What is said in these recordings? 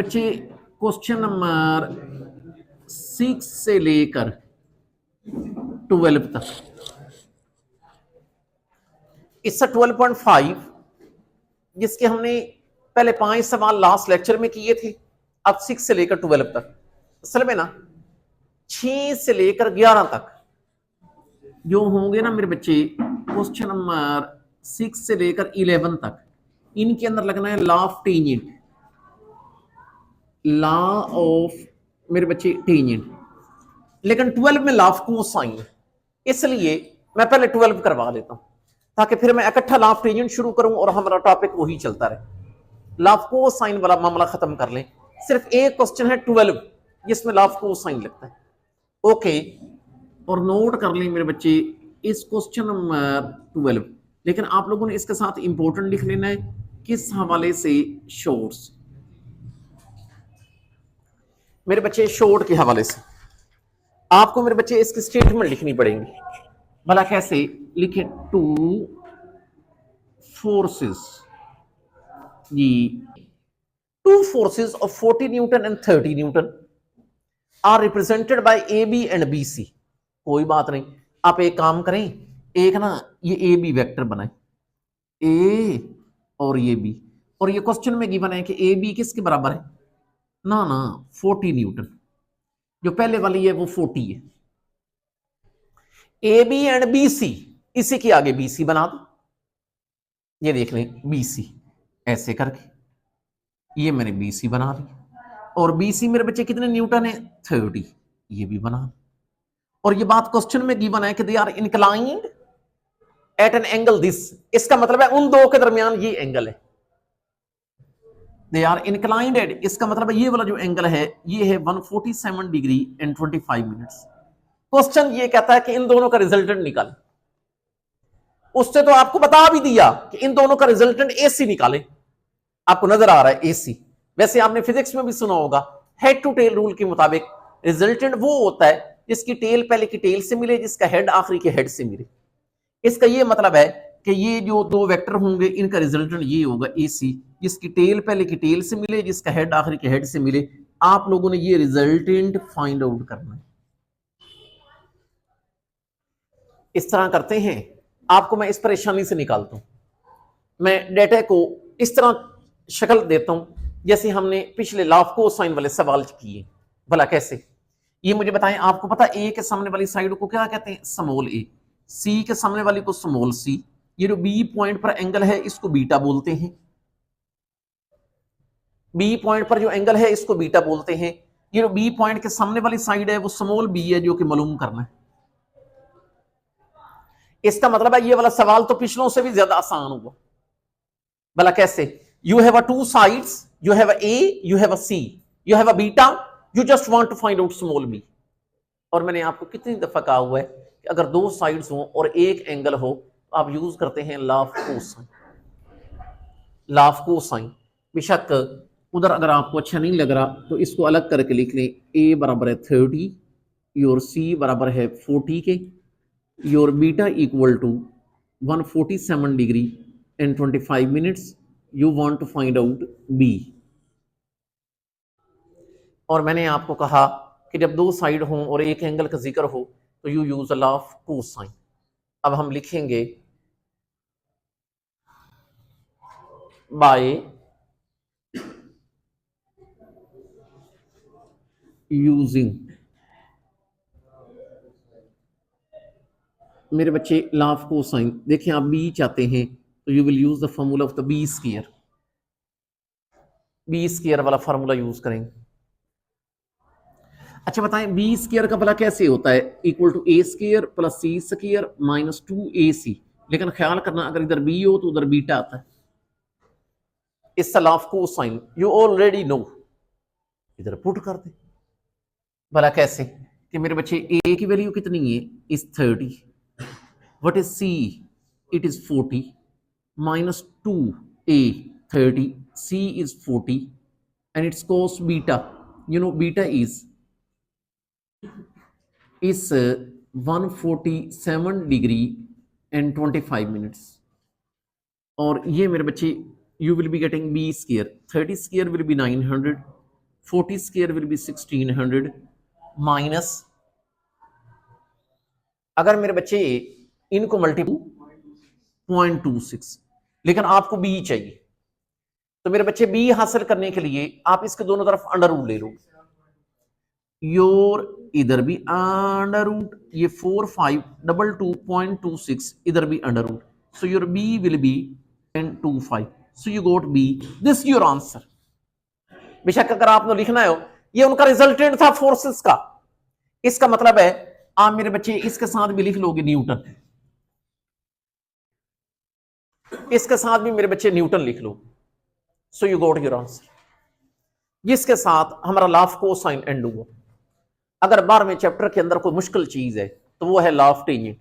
बच्चे question number 6 से लेकर 12 तक, इससे 12.5 जिसके हमने पहले 5 सवाल लास्ट लेक्चर में किए थे, अब 6 से लेकर 12 तक। असल में ना 6 से लेकर 11 तक जो होंगे ना मेरे बच्चे, क्वेश्चन नंबर 6 से लेकर 11 तक, इनके अंदर लगना है law of tangent, law of मेरे बच्चे टेंजेंट। लेकिन 12 में लॉ ऑफ कोसाइन, इसलिए मैं पहले 12 करवा लेता हूं ताकि फिर मैं इकट्ठा लॉ ऑफ टेंजेंट शुरू करूं और हमारा टॉपिक वही चलता रहे। लॉ ऑफ कोसाइन वाला मामला खत्म कर लें। सिर्फ एक क्वेश्चन है 12 जिसमें लॉ ऑफ कोसाइन लगता है। ओके, और नोट कर लें मेरे बच्चे इस क्वेश्चन नंबर 12। लेकिन आप लोगों ने इसके साथ इंपॉर्टेंट लिख लेना है किस हवाले से, शॉर्ट्स मेरे बच्चे, शॉर्ट के हवाले से आपको मेरे बच्चे इसकी स्टेटमेंट लिखनी पड़ेगी। भला कैसे लिखे? टू फोर्सेस, जी, two forces of 40 newton and 30 newton are represented by A B and B C. कोई बात नहीं, आप एक काम करें, एक ना ये ए बी वेक्टर बनाए, ए और ये बी, और ये क्वेश्चन में गिवन है कि ए बी किसके बराबर है? ना 40 न्यूटन। जो पहले वाली है वो 40 है। A B and B C, इसी के आगे बी सी बना दो। ये देख लें बी सी, ऐसे करके ये मैंने बी सी बना ली। और बी सी मेरे बच्चे कितने न्यूटन है? 30। ये भी बना ली। और ये बात क्वेश्चन में गिवन है कि they are inclined at an angle this, इसका मतलब है उन दो के दरमियान ये एंगल है। दे आर इंक्लाइंड एट, इसका मतलब है ये वाला जो एंगल है ये है 147 डिग्री एंड 25 मिनट्स। क्वेश्चन ये कहता है कि इन दोनों का रिजल्टेंट निकाल। उससे तो आपको बता भी दिया कि इन दोनों का रिजल्टेंट एसी निकाले। आपको नजर आ रहा है एसी। वैसे आपने फिजिक्स में भी सुना होगा, हेड टू टेल रूल के मुताबिक रिजल्टेंट वो होता है जिसकी टेल पहले की टेल से मिले, जिसका हेड आखिरी के हेड से मिले। इसका ये मतलब है कि ये जो दो वेक्टर होंगे इनका रिजल्टेंट ये होगा एसी, जिसकी टेल पहले की टेल से मिले, जिसका हेड आखिरी के हेड से मिले। आप लोगों ने ये रिजल्टेंट फाइंड आउट करना है। इस तरह करते हैं, आपको मैं इस परेशानी से निकालता हूं। मैं डेटा को इस तरह शक्ल देता हूं जैसे हमने पिछले लॉ ऑफ कोसाइन वाले सवाल किए। भला कैसे, ये मुझे बताएं। आपको पता ए के सामने वाली साइड को क्या कहते हैं? स्मॉल ए। सी के सामने वाली को स्मॉल सी। ये जो बी पॉइंट पर एंगल है इसको बीटा बोलते हैं। बी पॉइंट पर जो एंगल है इसको बीटा बोलते हैं। ये जो बी पॉइंट के सामने वाली साइड है वो स्मॉल बी है, जो कि मालूम करना है। इसका मतलब है ये वाला सवाल तो पिछलों से भी ज्यादा आसान हुआ। भला कैसे? You have a two sides, you have a A, you have a C, you have a beta, you just want to find out small B. और मैंने आपको कितनी दफा कहा हुआ है कि अगर दो साइड्स हो और एक एंगल हो तो आप यूज करते हैं law of cosine. Law of cosine, बेशक उधर अगर आपको अच्छा नहीं लग रहा तो इसको अलग करके लिख लें। ए बराबर है 30, योर सी बराबर है 40 के, your beta equal to 147 degree and 25 minutes, you want to find out B. और मैंने आपको कहा कि जब दो साइड हों और एक एंगल का जिक्र हो तो you use law of cosine. अब हम लिखेंगे बाय यूजिंग, मेरे बच्चे लॉ ऑफ कोसाइन। देखिए आप बी चाहते हैं तो you will use the formula of the B square. B square वाला फॉर्मूला यूज करेंगे। अच्छा बताएं बी स्क्वायर का भला कैसे होता है? Equal to A square plus C square minus 2ac। लेकिन ख्याल करना अगर इधर बी हो तो उधर बीटा आता है। इस law of cosine you already know, इधर पुट कर दे। भला कैसे कि मेरे बच्चे ए की वैल्यू कितनी है? Is 30, what is C? It is 40, minus 2a 30, c is 40 and its cos beta, you know beta is 147 degree and 25 minutes. और ये मेरे बच्चे you will be getting B square, 30 square will be 900 40 square will be 1600 minus, अगर मेरे बच्चे इनको multiple 0.26, लेकिन आपको बी चाहिए, तो मेरे बच्चे बी हासिल करने के लिए आप इसके दोनों तरफ अंडर रूट ले लो, योर इधर भी अंडर रूट, ये 4522.26 इधर भी under root, so your B will be 0.25, so you got B, this your answer. बेशक अगर आपने लिखना है, ये उनका रिजल्टेंट था फोर्सेस का, इसका मतलब है आप मेरे बच्चे इसके साथ भी लिख लोगे न्यूटन, इसके साथ भी मेरे बच्चे न्यूटन लिख लो, so you got your answer. जिसके साथ हमारा लॉ ऑफ कोसाइन एंड हुआ। अगर 12वें चैप्टर के अंदर कोई मुश्किल चीज है तो वो है लॉ ऑफ टेंजेंट,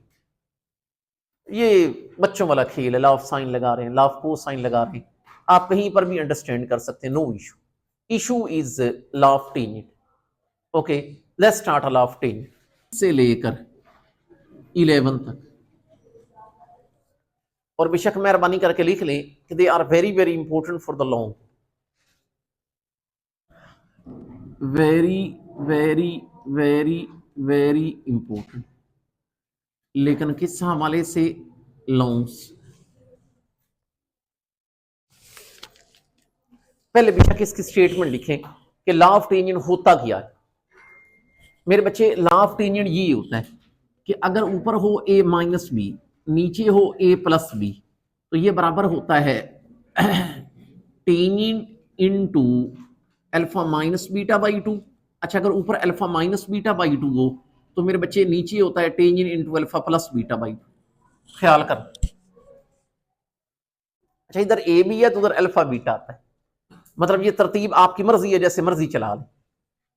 ये बच्चों वाला खेल है, लॉ ऑफ साइन लगा रहे हैं, लॉ ऑफ कोसाइन लगा रहे हैं, आप कहीं पर भी अंडरस्टैंड कर सकते हैं, no issue. Issue is law of tangent. Okay, let's start law of tangent से लेकर 11 तक, और बेशक मेहरबानी करके लिख लें कि they are very very important for the long, very very very very important, लेकिन किस हवाले से, लॉन्ग्स। पहले बेशक इसकी स्टेटमेंट लिखें कि लॉ ऑफ टेंजेंट होता क्या है। मेरे बच्चे लॉ ऑफ टेंजेंट ये होता है कि अगर ऊपर हो a माइनस बी, नीचे हो a प्लस बी, तो ये बराबर होता है tangent into alpha minus beta by 2। अच्छा, अगर ऊपर अल्फा माइनस बीटा बाई 2 हो तो मेरे बच्चे नीचे होता है tangent into alpha plus beta by 2। ख्याल कर, अच्छा इधर ए भी है तो उधर अल्फा बीटा आता है, मतलब ये तरतीब आपकी मर्जी है, जैसे मर्जी चला ले।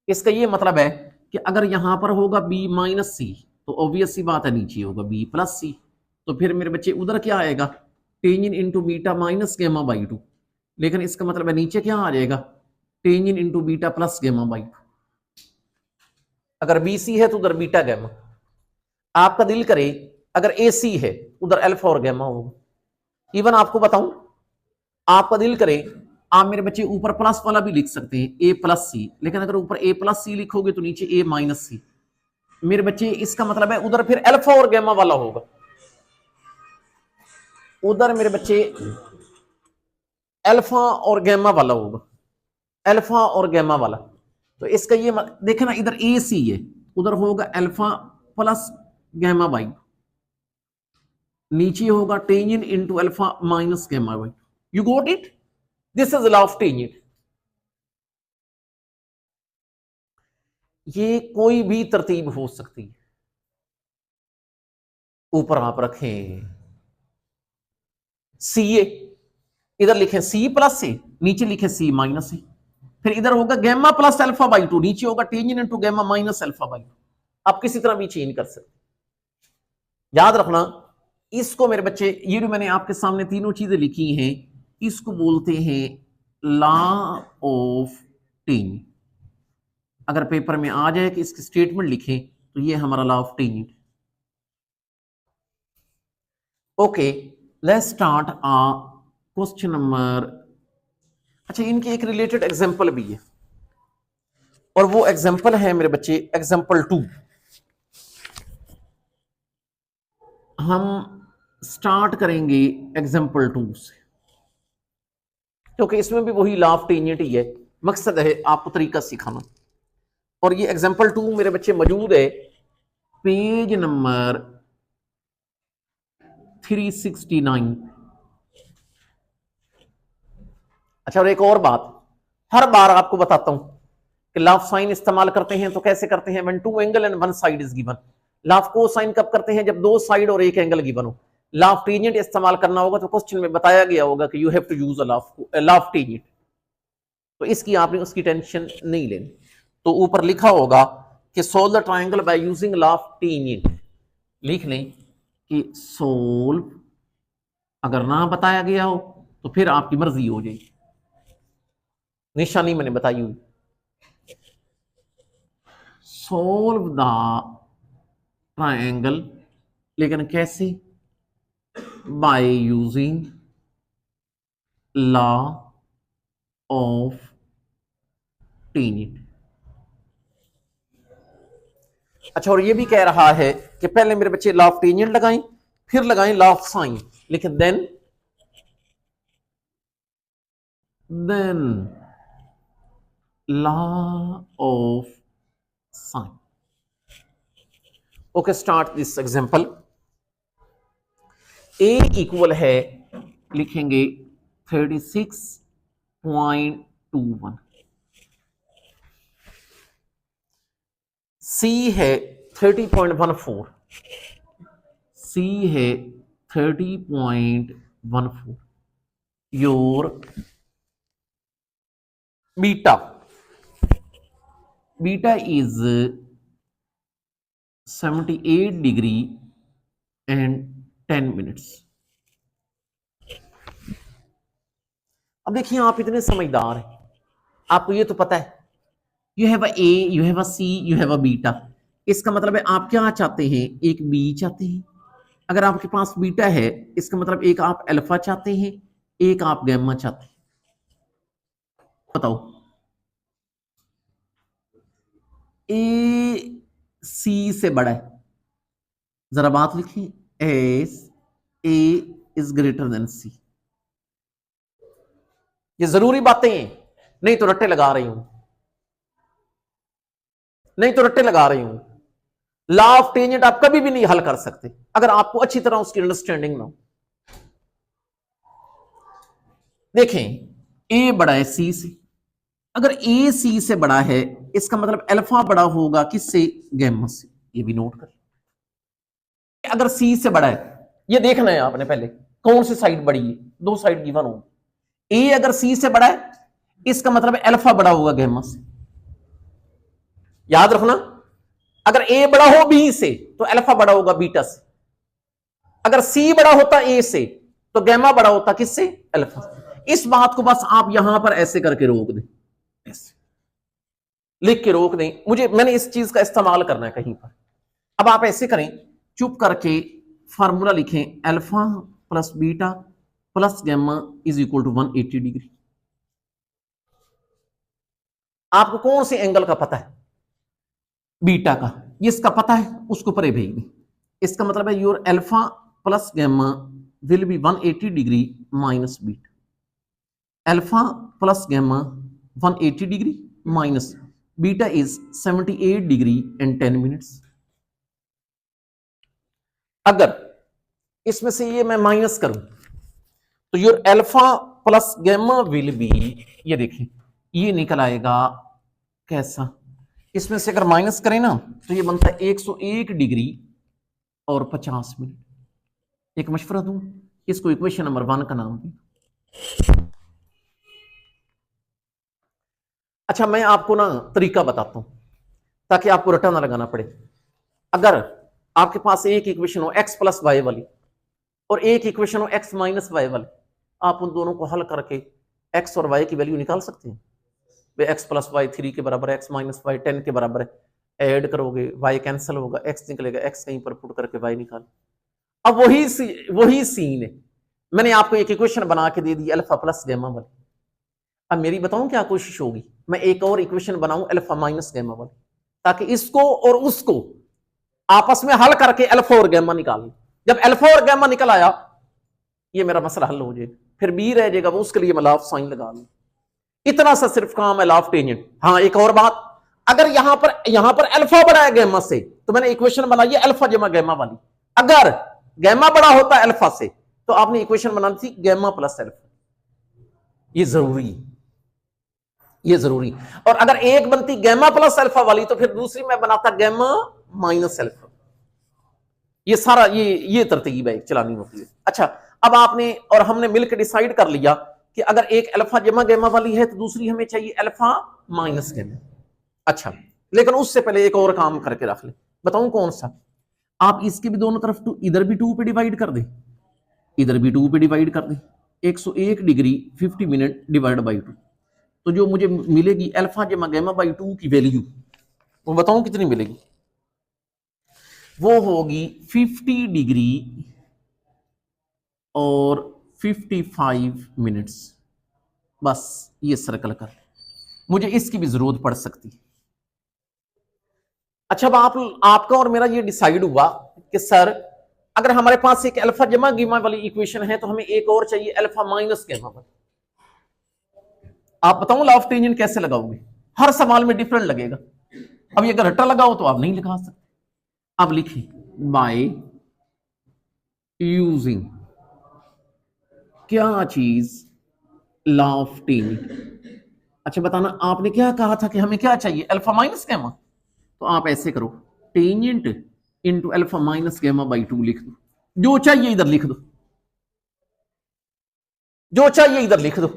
इसका ये मतलब है कि अगर यहां पर होगा बी माइनस सी तो ऑब्वियस सी बात है नीचे होगा बी प्लस सी, तो फिर मेरे बच्चे उधर क्या आएगा, टेंजेंट इनटू बीटा माइनस गेमा बाई 2, लेकिन इसका मतलब है नीचे क्या आ जाएगा, टेंजेंट इनटू बीटा प्लस गेमा बाई 2। अगर बी सी है तो उधर बीटा गेमा, आपका दिल करे अगर ए सी है उधर अल्फा और गेमा होगा। इवन आपको बताऊं, आपका दिल करे आप मेरे बच्चे ऊपर प्लस वाला भी लिख सकते हैं ए प्लस सी, लेकिन अगर ऊपर ए प्लस सी लिखोगे तो नीचे ए माइनस सी, मेरे बच्चे इसका मतलब है उधर फिर अल्फा और गैमा वाला होगा, उधर मेरे बच्चे अल्फा और गैमा वाला होगा, अल्फा और गैमा वाला। तो इसका ये देखे ना, इधर ए सी है, उधर होगा अल्फा प्लस गैमा बाई, नीचे होगा tangent into alpha minus gamma by. You got it, this is law of tangent. ये कोई भी तरतीब हो सकती है, ऊपर आप रखें सी ए, इधर लिखें सी प्लस सी, नीचे लिखें सी माइनस सी, फिर इधर होगा गैमा प्लस अल्फा बाई 2, नीचे होगा tangent into gamma minus alpha by 2। आप किसी तरह भी चेंज कर सकते, याद रखना इसको मेरे बच्चे, ये जो मैंने आपके सामने तीनों चीजें लिखी हैं इसको बोलते हैं लॉ ऑफ टेंजेंट। अगर पेपर में आ जाए कि इसकी स्टेटमेंट लिखें तो ये हमारा law of tangent. Okay, let's start question number. अच्छा, इनकी एक रिलेटेड एग्जांपल भी है, और वो एग्जांपल है मेरे बच्चे एग्जांपल 2। हम स्टार्ट करेंगे एग्जांपल 2 से, क्योंकि इसमें भी वही लॉ ऑफ टेंजेंट ही है, मकसद है आपको तरीका सिखाना। और ये एग्जांपल 2 मेरे बच्चे मौजूद है पेज नंबर 369। अच्छा, और एक और बात, हर बार आपको बताता हूं कि लॉ ऑफ साइन इस्तेमाल करते हैं तो कैसे करते हैं, when two angle and one side is given. Law of cosine कब करते हैं, जब दो साइड और एक एंगल गिवन हो। लॉ ऑफ टेंजेंट इस्तेमाल करना होगा तो क्वेश्चन में बताया गया होगा कि you have to use law of tangent, तो इसकी आपने उसकी टेंशन नहीं लेनी। तो ऊपर लिखा होगा कि solve the triangle bye using law of tangent, लिख लें कि सोल्व, अगर ना बताया गया हो तो फिर आपकी मर्जी हो जाएगी, निशानी मैंने बताई हुई। सोल्व द ट्राइंगल, लेकिन कैसे, bye using law of tangent. अच्छा, और ये भी कह रहा है कि पहले मेरे बच्चे लॉ ऑफ टेंजेंट लगाएं, फिर लगाएं लॉ ऑफ साइन, लेकिन then law of sine. Okay, start this example. A equal है, लिखेंगे 36.21, सी है 30.14, सी है 30.14, your beta is 78 degree and 10 minutes. अब देखिए, आप इतने समझदार हैं, आपको ये तो पता है you have a A, you have a C, you have a beta. इसका मतलब है आप क्या चाहते हैं, एक बी चाहते हैं। अगर आपके पास बीटा है, इसका मतलब एक आप अल्फा चाहते हैं, एक आप गैमा चाहते हैं। बताओ, ए सी से बड़ा है, जरा बात लिखिए, S A is greater than C. ये जरूरी बातें हैं, नहीं तो रट्टे लगा रही हूं, नहीं तो रट्टे लगा रही हूं। लॉ ऑफ टेंजेंट आप कभी भी नहीं हल कर सकते अगर आपको अच्छी तरह उसकी अंडरस्टैंडिंग ना हो। देखें, ए बड़ा है सी से, अगर ए सी से बड़ा है इसका मतलब अल्फा बड़ा होगा किससे, गैमा से। ये भी नोट कर, अगर सी से बड़ा है, ये देखना है आपने पहले कौन सी साइड बड़ी है, दो साइड गिवन हो। ए अगर सी से बड़ा है इसका मतलब अल्फा बड़ा होगा गैमा से, याद रखना। अगर ए बड़ा हो बी से तो अल्फा बड़ा होगा बीटा से, अगर सी बड़ा होता ए से तो गैमा बड़ा होता किससे, अल्फा से। इस बात को बस आप यहां पर ऐसे करके रोक दें, ऐसे लिख के रोक दें, मैंने इस चीज का इस्तेमाल करना है कहीं पर। अब आप ऐसे करें, चुप करके फार्मूला लिखें, alpha plus beta plus gamma is equal to 180 degree. आपको कौन से एंगल का पता है, बीटा का, इसका पता है, उसको परे भेज दें। इसका मतलब है your alpha plus gamma will be 180 degree minus beta, alpha plus gamma 180 degree minus beta is 78 degree and 10 minutes. अगर इसमें से ये मैं माइनस करूं तो your alpha plus gamma will be, ये देखें ये निकल आएगा कैसा, इसमें से अगर माइनस करें ना तो ये बनता है 101 डिग्री और 50 मिनट। एक मशवरा दूं, इसको इक्वेशन नंबर 1 का नाम दें। अच्छा, मैं आपको ना तरीका बताता हूं ताकि आपको रटा ना लगाना पड़े। अगर आपके पास एक इक्वेशन हो एक्स प्लस वाई वाली और एक इक्वेशन हो एक्स माइनस वाई वाली, आप उन दोनों को हल करके एक्स और वाई की वैल्यू निकाल सकते हैं। वे एक्स प्लस वाई 3 के बराबर है, एक्स माइनस वाई 10 के बराबर है। ऐड करोगे वाई कैंसिल होगा, एक्स निकलेगा, एक्स कहीं पर पुट करके वाई निकाल। अब वही सीन है, मैंने आपको एक इक्वेशन बना के दे दी अल्फा प्लस गैमा वाली। अब मेरी बताऊं क्या कोशिश होगी, मैं एक और इक्वेशन बनाऊं अल्फा माइनस गैमा वाली, ताकि इसको और उसको आपस में हल करके अल्फा और गैमा निकाल लें। जब अल्फा और गैमा निकल आया, ये मेरा मसला हल हो जाएगा, फिर बी रह जाएगा, वो उसके लिए मैं लॉ ऑफ साइन लगा लूं। इतना सा सिर्फ काम है लॉ ऑफ टेंजेंट। हाँ, एक और बात, अगर यहां पर अल्फा बड़ा है गैमा से तो मैंने इक्वेशन बनाई है अल्फा जमा गैमा वाली। अगर गैमा बड़ा होता है अल्फा से तो आपने इक्वेशन बनानी थी गैमा प्लस अल्फा। ये जरूरी, ये जरूरी। और अगर एक बनती गैमा प्लस अल्फा वाली तो फिर दूसरी मैं बनाता गैमा माइनस अल्फा। ये सारा ये तरतीब है चलानी होती है। अच्छा, अब आपने और हमने मिलकर डिसाइड कर लिया कि अगर एक अल्फा जमा गैमा वाली है तो दूसरी हमें चाहिए अल्फा माइनस गैमा। अच्छा, लेकिन उससे पहले एक और काम करके रख ले, बताऊं कौन सा। आप इसके भी दोनों तरफ इधर भी 2 पे डिवाइड कर दे, इधर भी 2 पे डिवाइड कर दे। 101 डिग्री 50 मिनट डिवाइड बाई 2, तो जो मुझे मिलेगी अल्फा जमा गैमा बाई 2 की वैल्यू, वो बताऊं कितनी मिलेगी, वो होगी 50 डिग्री और 55 मिनट्स। बस ये सर्कल कर, मुझे इसकी भी जरूरत पड़ सकती है। अच्छा, अब आपका और मेरा ये डिसाइड हुआ कि सर अगर हमारे पास एक अल्फा जमा गीमा वाली इक्वेशन है तो हमें एक और चाहिए अल्फा माइनस गैमा वाली। आप बताओ लॉ ऑफ टेंजेंट कैसे लगाओगे? हर सवाल में डिफरेंट लगेगा। अब ये अगर रट्टा लगाओ तो आप नहीं लगा सकते। अब लिखिए बाय यूजिंग क्या चीज, लॉ ऑफ टेंजेंट। अच्छा बताना आपने क्या कहा था कि हमें क्या चाहिए, अल्फा माइनस गैमा। तो आप ऐसे करो, tangent into alpha minus gamma by 2 लिख दो। जो चाहिए इधर लिख दो, जो चाहिए इधर लिख दो,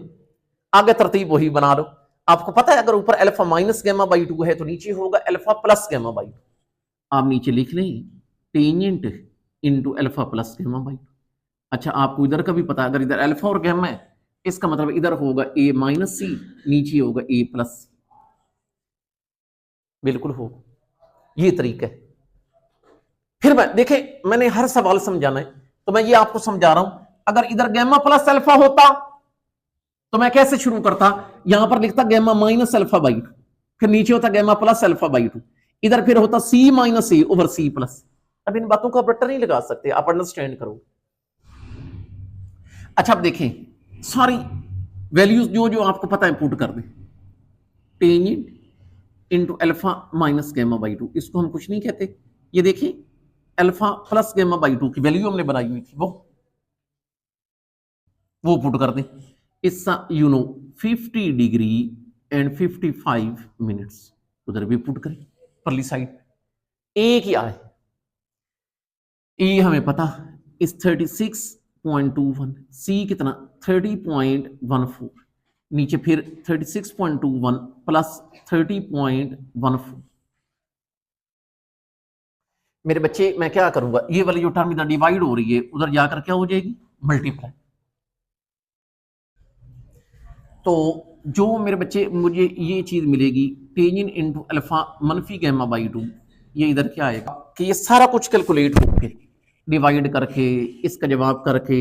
आगे तरतीब वही बना लो। आपको पता है अगर ऊपर अल्फा माइनस गैमा बाई 2 है तो नीचे होगा अल्फा प्लस गैमा बाई 2। आप नीचे लिख लें tangent into alpha plus gamma by 2। अच्छा आपको इधर का भी पता है, अगर इधर अल्फा और गैमा है इसका मतलब इधर होगा ए माइनस सी, नीचे होगा ए प्लस। बिल्कुल हो, ये तरीका है। फिर मैं देखे, मैंने हर सवाल समझाना है तो मैं ये आपको समझा रहा हूं। अगर इधर गैमा प्लस अल्फा होता तो मैं कैसे शुरू करता, यहां पर लिखता गैमा माइनस अल्फा बाई 2, फिर नीचे होता गैमा प्लस अल्फा बाई 2, इधर फिर होता सी माइनस ए ओवर सी प्लस। अब इन बातों को आप रट्टा नहीं लगा सकते, आप अंडरस्टैंड करो। अच्छा अब देखें, सारी वैल्यूज जो जो आपको पता है पुट कर दें। Tangent into alpha minus gamma by 2, इसको हम कुछ नहीं कहते। ये देखिए अल्फा प्लस गैमा बाई 2 की वैल्यू हमने बनाई हुई थी, वो पुट कर दें। इसका 50 डिग्री एंड 55 मिनट्स उधर भी पुट करें परली साइड। ए क्या है, ए हमें पता इस 36.21, सी कितना 30.14, नीचे फिर 36.21 प्लस 30.14। मेरे बच्चे मैं क्या करूंगा, ये वाली जो टर्म इधर डिवाइड हो रही है उधर जाकर क्या हो जाएगी, मल्टीप्लाई। तो जो मेरे बच्चे मुझे ये चीज मिलेगी टेंजेंट इंटू अल्फा मनफी गैमा बाई 2, ये इधर क्या आएगा कि ये सारा कुछ कैलकुलेट होके डिवाइड करके इसका जवाब करके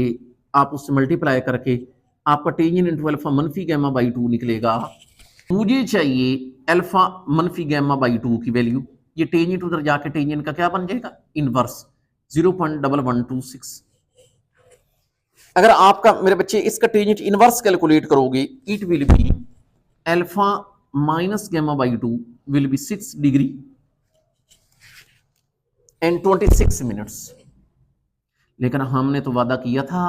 आप उससे मल्टीप्लाई करके आपका टेंजेंट इंटू अल्फा मनफी गैमा बाई 2 निकलेगा। मुझे चाहिए अल्फा मनफी गैमा बाई 2 की वैल्यू, ये टेंजेंट उधर जाके टेंजेंट का क्या बन जाएगा, इनवर्स 0.1126। अगर आपका मेरे बच्चे इसका टेंजेंट इनवर्स कैलकुलेट करोगे it will be alpha minus gamma by 2 will be 6 degree and 26 minutes. लेकिन हमने तो वादा किया था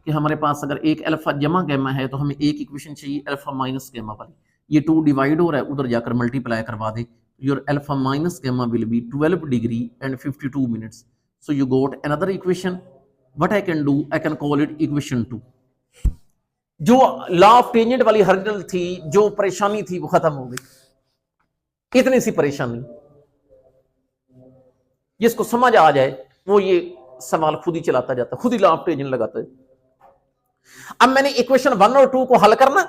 कि हमारे पास अगर एक अल्फा जमा गैमा है तो हमें एक इक्वेशन चाहिए अल्फा माइनस गैमा वाली। ये 2 डिवाइड हो रहा है, उधर जाकर मल्टीप्लाई करवा दे। Your alpha minus gamma will be 12 degree and 52 minutes. So you got another equation. What I can do, I can call it equation 2। जो लॉ ऑफ टेंजेंट वाली हर्डल थी, जो परेशानी थी वो खत्म हो गई। इतनी सी परेशानी, जिसको समझ आ जाए वो ये सवाल खुद ही चलाता जाता, खुद ही लॉ ऑफ टेंजेंट लगाता है। अब मैंने इक्वेशन 1 और 2 को हल करना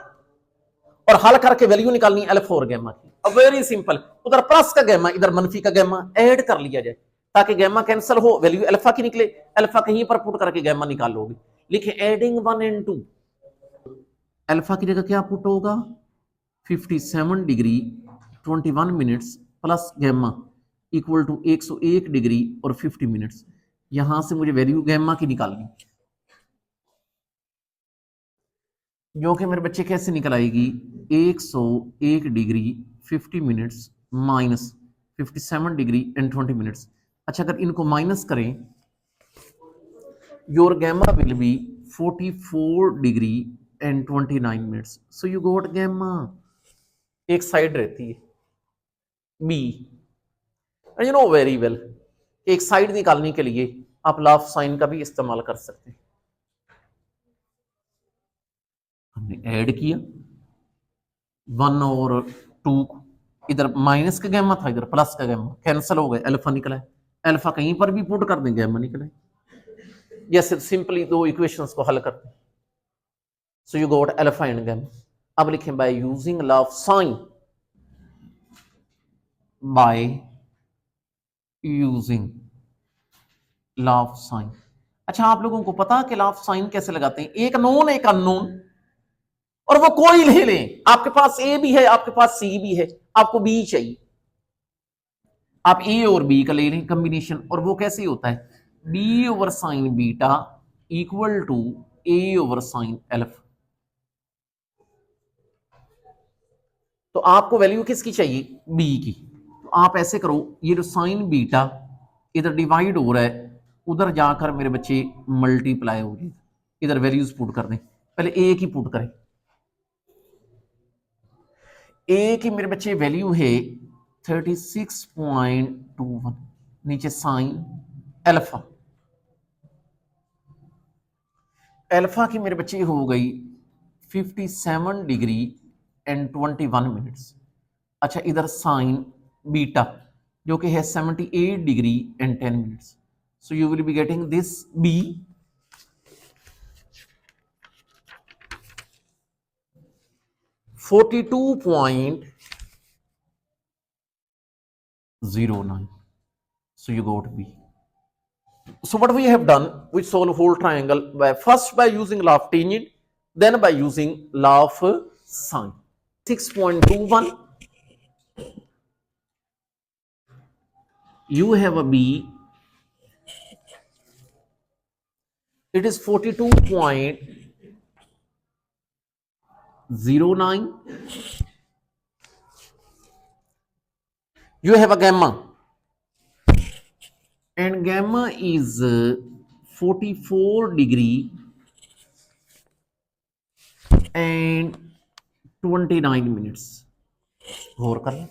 और हल करके वैल्यू निकालनी अल्फा और गैमा की। अब वेरी सिंपल, उधर प्लस का गैमा इधर मनफी का गैमा ऐड कर लिया जाए ताकि गैमा कैंसिल हो, वैल्यू अल्फा की निकले। अल्फा कहीं पर पुट करके गैमा निकाल लोगे। लिखे एडिंग 1 एंड 2, अल्फा की जगह क्या पुट होगा 57 degree 21 minutes plus gamma equal to 101 degree और 50 मिनट्स। यहां से मुझे वैल्यू गैमा की निकालनी, जो कि मेरे बच्चे कैसे निकल आएगी 101 degree 50 minutes minus 57 degree and 20 minutes. अच्छा अगर इनको माइनस करें your gamma will be 44 degree and 29 minutes. So you got gamma, एक साइड रहती है B. You know very well, एक साइड निकालने के लिए आप लॉ ऑफ साइन का भी इस्तेमाल कर सकते हैं। हमने ऐड किया 1 और 2, इधर माइनस का गैमा था इधर प्लस का गैमा, कैंसिल हो गए, अल्फा निकला है। अल्फा कहीं पर भी पुट कर दें गैमा निकला है। जैसे सिंपली दो इक्वेशंस को हल करते हैं। So you got alpha and gamma. अब लिखें by using law of sine, by using law of sine. अच्छा आप लोगों को पता कि लॉ ऑफ साइन कैसे लगाते हैं, एक नोन एक अननोन, और वो कोई ले लें, आपके पास ए भी है, आपके पास सी भी है, आपको बी चाहिए, आप ए और बी का ले लें कॉम्बिनेशन, और वो कैसे होता है, B over sine beta equal to A over sine alpha. तो आपको वैल्यू किसकी चाहिए, बी की। तो आप ऐसे करो, ये जो साइन बीटा इधर डिवाइड हो रहा है, उधर जाकर मेरे बच्चे मल्टीप्लाई हो जाए, इधर वैल्यूज पुट कर दें, पहले ए की पुट करें। ए की मेरे बच्चे वैल्यू है 36.21, नीचे साइन एल्फा, एल्फा की मेरे बच्चे हो गई 57 डिग्री एंड 21 मिनट्स। अच्छा, इधर साइन बीटा जो कि है 78 degree and 10 minutes. So you will be getting this B 42.09. So you got B. So what we have done, we solve whole triangle first by using law of tangent, then by using law of sine. 6.21, you have a B, it is 42.09. You have a gamma, and gamma is 44 degree and 29 minutes. और कर लें,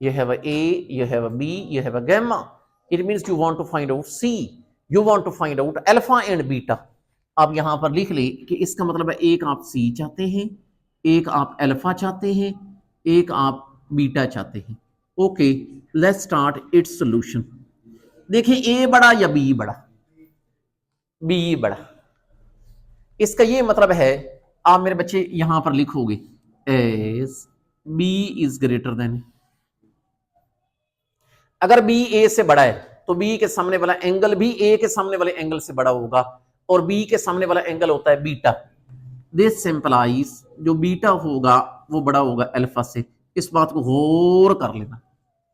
you have a A, you have a B, you have a gamma. It means you want to find out C, you want to find out alpha and beta. आप यहां पर लिख ले कि इसका मतलब है एक आप C चाहते हैं, एक आप अल्फा चाहते हैं, एक आप बीटा चाहते हैं। Okay, let's start it's solution. देखिए ए बड़ा या बी बड़ा, बी बड़ा, इसका ये मतलब है, आप मेरे बच्चे यहां पर लिखोगे as B is greater than, अगर बी ए से बड़ा है तो बी के सामने वाला एंगल भी ए के सामने वाले एंगल से बड़ा होगा, और बी के सामने वाला एंगल होता है बीटा। दिस सिंपलाइज, जो बीटा होगा वो बड़ा होगा अल्फा से। इस बात को गौर कर लेना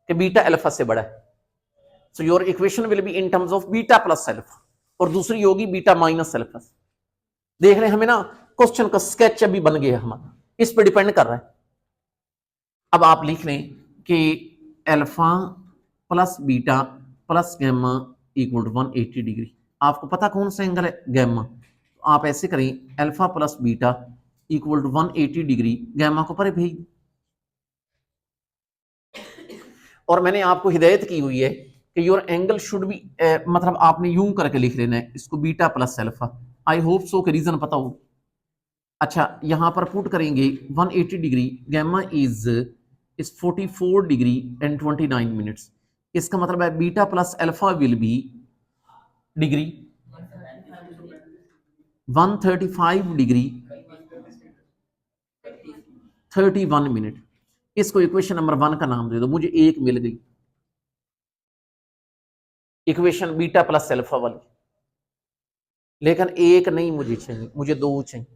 कि बीटा अल्फा से बड़ा है। So your equation will be in terms of beta plus alpha, और दूसरी होगी बीटा माइनस अल्फा। देख रहे हैं हमें ना, क्वेश्चन का स्केच अभी बन गया हमारा, इस पर डिपेंड कर रहा है। अब आप लिख लें कि alpha plus beta plus gamma equal to 180 degree. आपको पता कौन सा एंगल है, गैमा। तो आप ऐसे करें, alpha plus beta equal to 180 degree, gamma को परे भेज। और मैंने आपको हिदायत की हुई है कि योर एंगल शुड बी, मतलब आपने यूं करके लिख लेना है इसको, beta plus alpha. I hope so के रीजन पता हो। अच्छा, यहां पर पुट करेंगे 180 degree, gamma is 44 degree and 29 minutes. इसका मतलब है beta plus alpha will be degree 135 degree 31 minute. इसको इक्वेशन नंबर 1 का नाम दे दो, मुझे एक मिल गई इक्वेशन बीटा प्लस अल्फा वाली, लेकिन एक नहीं मुझे चाहिए, मुझे दो चाहिए।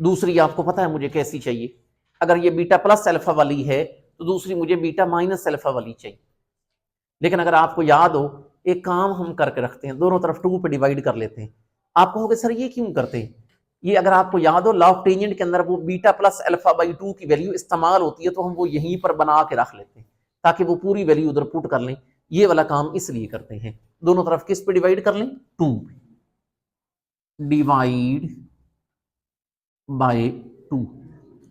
दूसरी आपको पता है मुझे कैसी चाहिए, अगर ये बीटा प्लस अल्फा वाली है तो दूसरी मुझे बीटा माइनस अल्फा वाली चाहिए। लेकिन अगर आपको याद हो, एक काम हम करके रखते हैं, दोनों तरफ 2 पे डिवाइड कर लेते हैं। आप कहोगे सर ये क्यों करते हैं, ये अगर आपको याद हो लॉ ऑफ टेंजेंट के अंदर वो बीटा प्लस अल्फा बाई 2 की वैल्यू इस्तेमाल होती है, तो हम वो यहीं पर बना के रख लेते हैं ताकि वो पूरी वैल्यू उधर पुट कर लें। ये वाला काम इसलिए करते हैं, दोनों तरफ किस पे डिवाइड कर लें, 2 पे डिवाइड बाय 2।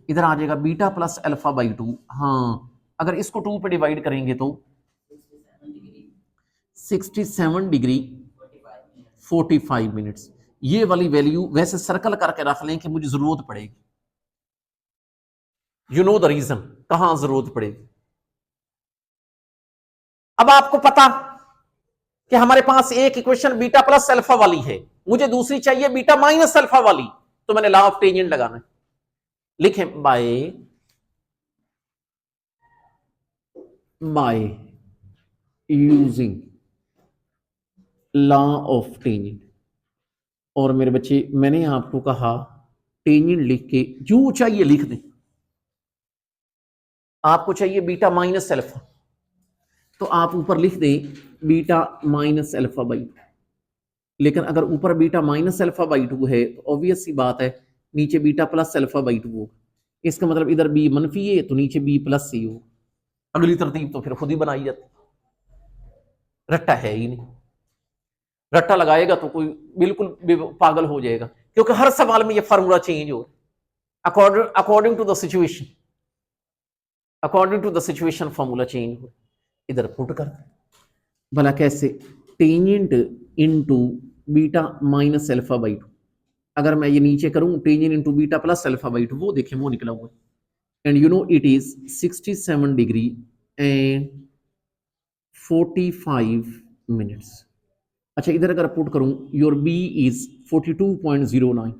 इधर आ जाएगा बीटा प्लस अल्फा बाई 2। हाँ, अगर इसको 2 पे डिवाइड करेंगे तो 67 डिग्री 45 मिनट्स। ये वाली वैल्यू वैसे सर्कल करके रख लें कि मुझे जरूरत पड़ेगी। यू नो द रीजन, कहां जरूरत पड़ेगी। अब आपको पता कि हमारे पास एक इक्वेशन बीटा प्लस अल्फा वाली है, मुझे दूसरी चाहिए बीटा माइनस अल्फा वाली, तो मैंने लॉ ऑफ टेंजेंट लगाना है। लिखें by using law of tangent. और मेरे बच्चे मैंने आपको कहा टेंजेंट लिख के जो चाहिए लिख दें। आपको चाहिए बीटा माइनस अल्फा, तो आप ऊपर लिख दें बीटा माइनस अल्फा बाई 2। लेकिन अगर ऊपर बीटा माइनस अल्फा बाई 2 है तो ऑब्वियस सी बात है नीचे बीटा प्लस अल्फा बाई 2 होगा। इसका मतलब इधर बी मनफी है तो नीचे बी प्लस सी होगा। अगली तरतीब तो फिर खुद ही बनाई जाती, रट्टा है ही नहीं। रट्टा लगाएगा तो कोई बिल्कुल पागल हो जाएगा, क्योंकि हर सवाल में ये फार्मूला चेंज हो according to the situation, according to the situation formula change हो। इधर पुट कर भला कैसे, tangent into beta minus alpha by 2। अगर मैं ये नीचे करूं tangent into beta plus alpha by 2, वो देखें वो निकला हुआ है। And you know it is 67 degree and 45 minutes. अच्छा इधर अगर पुट करूं योर बी इज 42.09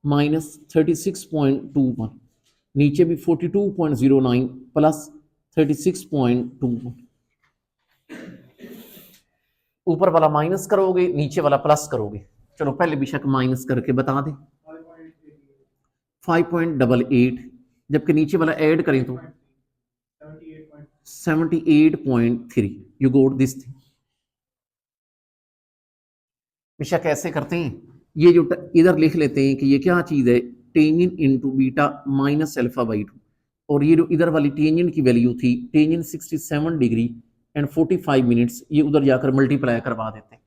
माइनस 36.21, नीचे भी 42.09 प्लस 36.21। ऊपर वाला माइनस करोगे नीचे वाला प्लस करोगे। चलो पहले बेशक माइनस करके बता दें 5.88, जबकि नीचे वाला ऐड करें तो 78.3। You got this thing. बेशक ऐसे करते हैं, ये जो इधर लिख लेते हैं कि ये क्या चीज है, tangent into beta minus alpha by 2, और ये जो इधर वाली टेंजेंट की वैल्यू थी टेंजेंट 67 डिग्री एंड 45 मिनट्स, ये उधर जाकर मल्टीप्लाई करवा देते हैं।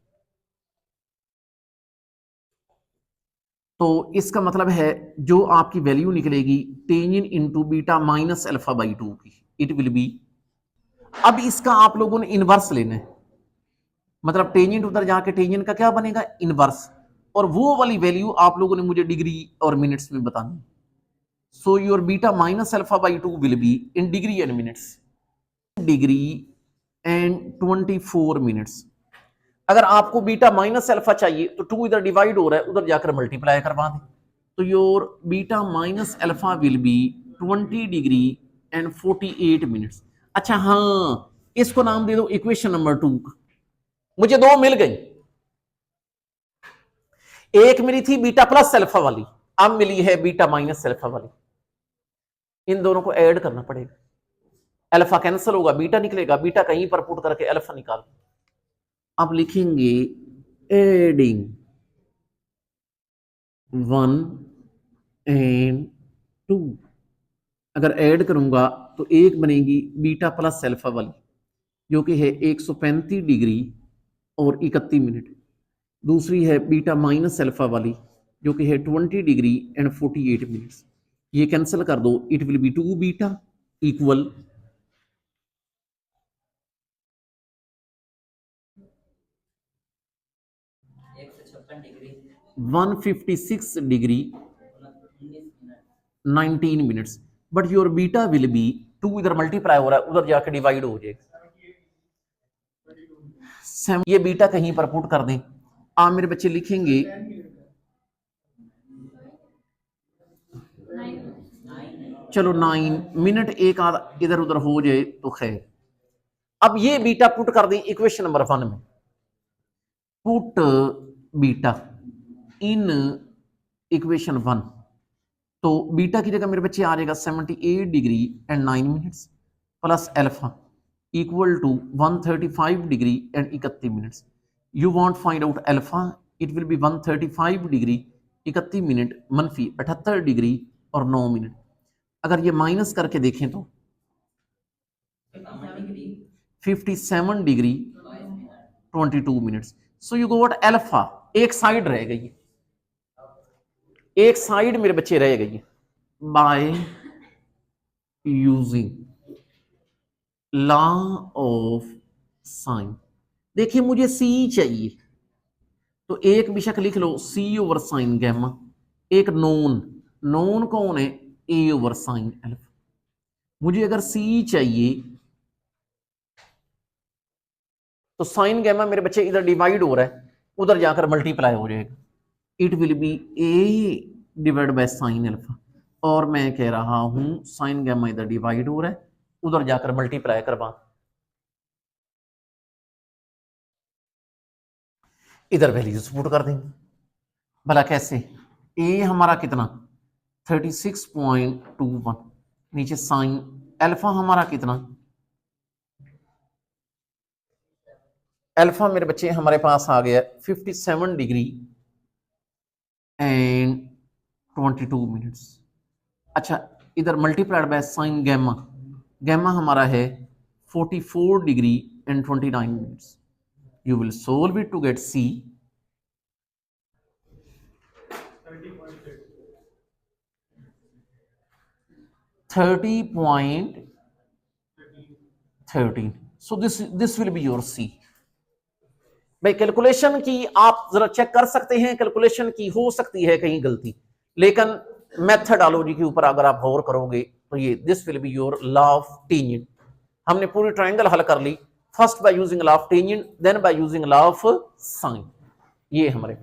तो इसका मतलब है जो आपकी वैल्यू निकलेगी tangent into beta minus alpha by 2 की, इट विल बी। अब इसका आप लोगों ने इनवर्स लेना है, मतलब टेंजेंट उधर जाके टेंजेंट का क्या बनेगा, इनवर्स, और वो वाली वैल्यू आप लोगों ने मुझे डिग्री और मिनट्स में बतानी। So your beta minus alpha by 2 will be in degree and minutes, degree and 24 minutes. अगर आपको बीटा माइनस अल्फा चाहिए तो 2 इधर डिवाइड हो रहा है, उधर जाकर मल्टीप्लाई करवा दें, तो your beta minus alpha will B 20 degree and 48 minutes. अच्छा हाँ, इसको नाम दे दो इक्वेशन नंबर 2 का। मुझे दो मिल गई, एक मिली थी बीटा प्लस अल्फा वाली, अब मिली है बीटा माइनस अल्फा वाली। इन दोनों को ऐड करना पड़ेगा, अल्फा कैंसिल होगा बीटा निकलेगा, बीटा कहीं पर पुट करके अल्फा निकाल। अब लिखेंगे एडिंग 1 एंड 2। अगर ऐड करूंगा तो एक बनेगी बीटा प्लस अल्फा वाली जो कि है 135 डिग्री और 31 मिनट, दूसरी है बीटा माइनस अल्फा वाली जो कि है 20 डिग्री एंड 48 मिनट्स। ये कैंसिल कर दो, it will B 2 beta equal 156 degree 19 minutes. But your beta will be 2 इधर मल्टीप्लाई हो रहा है, उधर जाके डिवाइड हो जाएगा। ये बीटा कहीं पर पुट कर दें, आप मेरे बच्चे लिखेंगे 9 मिनट, एक आधा इधर उधर हो जाए तो खैर। अब ये बीटा पुट कर दें इक्वेशन नंबर 1 में, पुट बीटा इन इक्वेशन 1, तो बीटा की जगह मेरे बच्चे आ जाएगा 78 degree and 9 minutes plus alpha equal to 135 degree and 31 minutes. You want find out alpha, it will be 135 degree 31 minute मनफी 78 डिग्री और 9 मिनट। अगर ये माइनस करके देखें तो 57 degree 22 minutes. So you goat alpha, एक साइड रह गई, एक साइड मेरे बच्चे रह गई bye using law of sign. देखिए मुझे सी चाहिए तो एक बेशक लिख लो सी ओवर साइन गैमा, एक नोन, नोन कौन है, ए ओवर साइन अल्फा। मुझे अगर सी चाहिए तो साइन गैमा मेरे बच्चे इधर डिवाइड हो रहा है, उधर जाकर मल्टीप्लाई हो जाएगा, it will B A divide by sine alpha. और मैं कह रहा हूं साइन गैमा इधर डिवाइड हो रहा है, उधर जाकर मल्टीप्लाई करवा, इधर वैल्यूज पुट कर देंगे। भला कैसे, ए हमारा कितना 36.21, नीचे साइन अल्फा हमारा कितना, अल्फा मेरे बच्चे हमारे पास आ गया 57 डिग्री एंड 22 मिनट्स। अच्छा, इधर multiplied by sine gamma, gamma हमारा है 44 degree and 29 minutes. You will solve it to get C. 30.13, so this will be your C। भाई कैलकुलेशन की आप जरा चेक कर सकते हैं, कैलकुलेशन की हो सकती है कहीं गलती, लेकिन मेथडोलॉजी के ऊपर अगर आप गौर करोगे तो ये this will be your law of tangent. हमने पूरी ट्रायंगल हल कर ली, first by using law of tangent, then by using law of sine. ये हमारे